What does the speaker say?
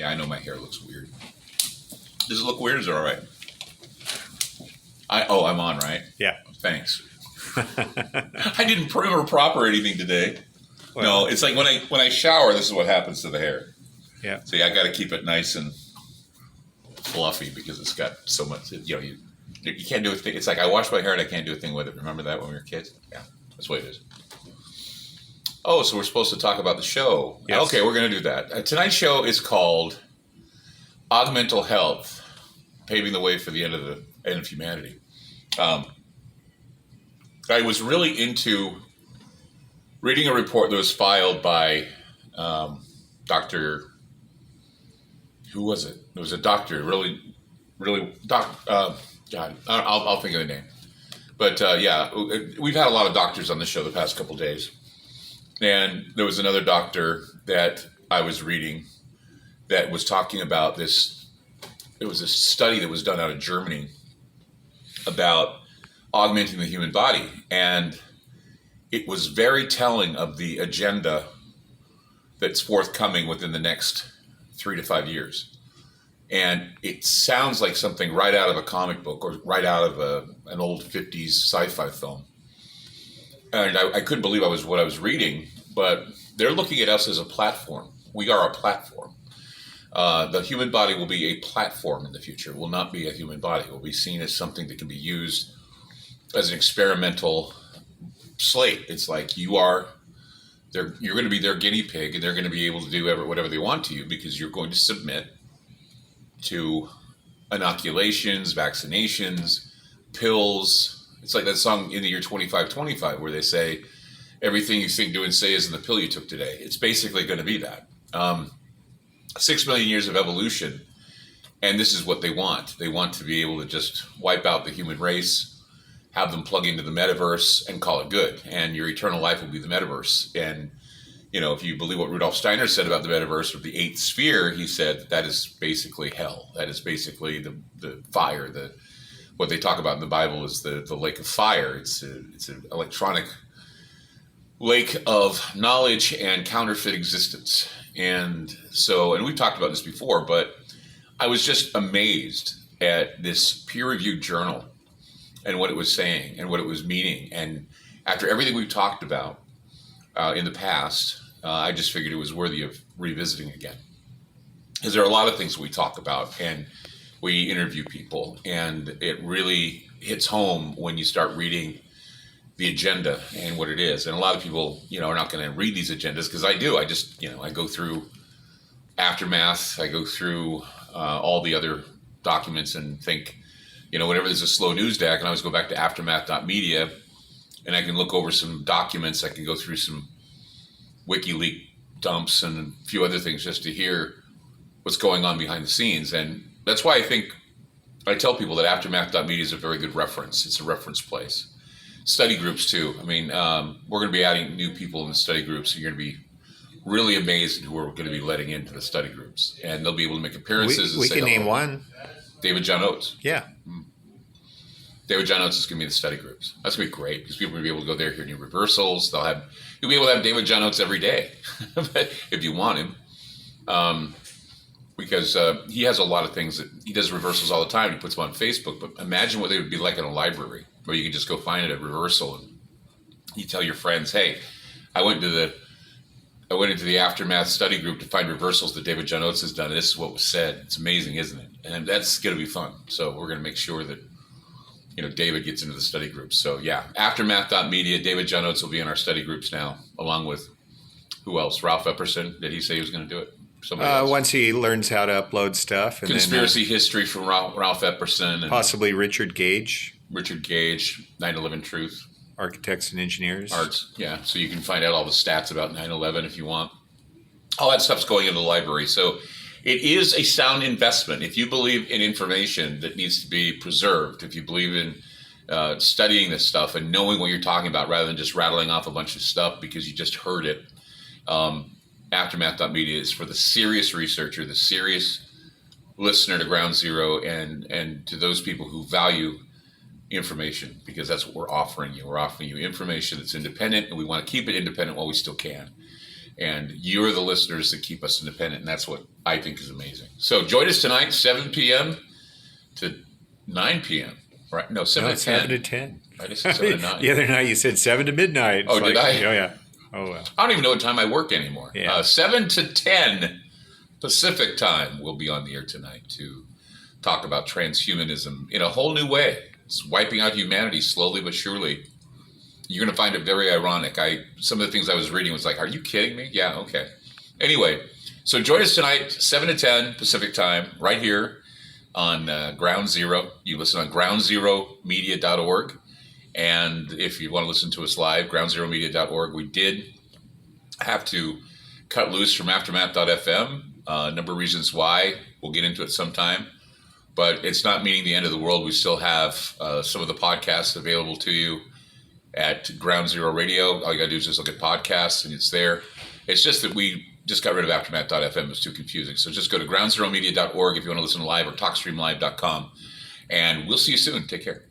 Yeah, I know my hair looks weird. Does it look weird or is it all right? I'm on, right? Yeah. Thanks. I didn't prim or prop or anything today. Well, No, it's like when I shower, this is what happens to the hair. Yeah. So yeah, I got to keep it nice and fluffy because it's got so much. You can't do a thing. It's like I wash my hair and I can't do a thing with it. Remember that when we were kids? Yeah, that's what it is. Oh, so we're supposed to talk about the show. Yes. Okay, we're going to do that. Tonight's show is called Augmental Health, Paving the Way for the End of Humanity. I was really into reading a report that was filed by Dr. Who was it? It was a doctor, really, God, I'll think of the name. But yeah, we've had a lot of doctors on the show the past couple days. And there was another doctor that I was reading that was talking about this. It was a study that was done out of Germany about augmenting the human body. And it was very telling of the agenda that's forthcoming within the next 3 to 5 years. And it sounds like something right out of a comic book or right out of an old 50s sci-fi film. And I couldn't believe what I was reading, but they're looking at us as a platform. We are a platform. The human body will be a platform in the future. It will not be a human body. It will be seen as something that can be used as an experimental slate. It's like you're going to be their guinea pig, and they're going to be able to do whatever they want to you because you're going to submit to inoculations, vaccinations, pills. It's like that song in the year 2525 where they say, everything you think, do, and say is in the pill you took today. It's basically going to be that. 6 million years of evolution, and this is what they want. They want to be able to just wipe out the human race, have them plug into the metaverse, and call it good. And your eternal life will be the metaverse. And, if you believe what Rudolf Steiner said about the metaverse or the eighth sphere, he said that is basically hell. That is basically the fire. What they talk about in the Bible is the lake of fire. It's an electronic lake of knowledge and counterfeit existence. And we've talked about this before, but I was just amazed at this peer-reviewed journal and what it was saying and what it was meaning. And after everything we've talked about in the past, I just figured it was worthy of revisiting again. Because there are a lot of things we talk about and we interview people, and it really hits home when you start reading the agenda and what it is. And a lot of people, are not going to read these agendas because I do. I just, I go through Aftermath. I go through all the other documents and think, whenever there's a slow news day, I can always go back to Aftermath.media and I can look over some documents. I can go through some WikiLeaks dumps and a few other things just to hear what's going on behind the scenes. And that's why I tell people that Aftermath.media is a very good reference. It's a reference place. Study groups too. I mean, we're going to be adding new people in the study groups. You're going to be really amazed at who we're going to be letting into the study groups. And they'll be able to make appearances. We can name one. David John Oates. Yeah. David John Oates is going to be in the study groups. That's going to be great because people are going to be able to go there, hear new reversals. You'll be able to have David John Oates every day if you want him. Because he has a lot of things that he does reversals all the time. He puts them on Facebook. But imagine what they would be like in a library where you can just go find it at reversal and you tell your friends, hey, I went into the Aftermath study group to find reversals that David John Oates has done. And this is what was said. It's amazing, isn't it? And that's going to be fun. So we're going to make sure that David gets into the study groups. So yeah, Aftermath.media, David John Oates will be in our study groups now, along with who else? Ralph Epperson. Did he say he was going to do it? Once he learns how to upload stuff. And Conspiracy history from Ralph Epperson. And possibly Richard Gage. 9/11 Truth. Architects and Engineers. Arts, yeah. So you can find out all the stats about 9/11 if you want. All that stuff's going into the library. So it is a sound investment. If you believe in information that needs to be preserved, if you believe in studying this stuff and knowing what you're talking about rather than just rattling off a bunch of stuff because you just heard it, Aftermath.media is for the serious researcher, the serious listener to Ground Zero, and to those people who value information, because that's what we're offering you. We're offering you information that's independent, and we want to keep it independent while we still can. And you're the listeners that keep us independent, and that's what I think is amazing. So join us tonight, 7 p.m. to 9 p.m. Right? No, 7 No, to 10. 7 to 10. I just said 7 to 9. The other night you said 7 to midnight. Oh, It's did I? Oh, yeah. Oh, well. I don't even know what time I work anymore. Yeah. 7 to 10 Pacific time, we'll be on the air tonight to talk about transhumanism in a whole new way. It's wiping out humanity slowly but surely. You're going to find it very ironic. Some of the things I was reading was like, are you kidding me? Yeah, okay. Anyway, so join us tonight, 7 to 10 Pacific time, right here on Ground Zero. You listen on groundzeromedia.org. And if you want to listen to us live, groundzeromedia.org. We did have to cut loose from Aftermath.fm. A number of reasons why. We'll get into it sometime. But it's not meaning the end of the world. We still have some of the podcasts available to you at Ground Zero Radio. All you got to do is just look at podcasts, and it's there. It's just that we just got rid of Aftermath.fm. It was too confusing. So just go to groundzeromedia.org if you want to listen live, or talkstreamlive.com. And we'll see you soon. Take care.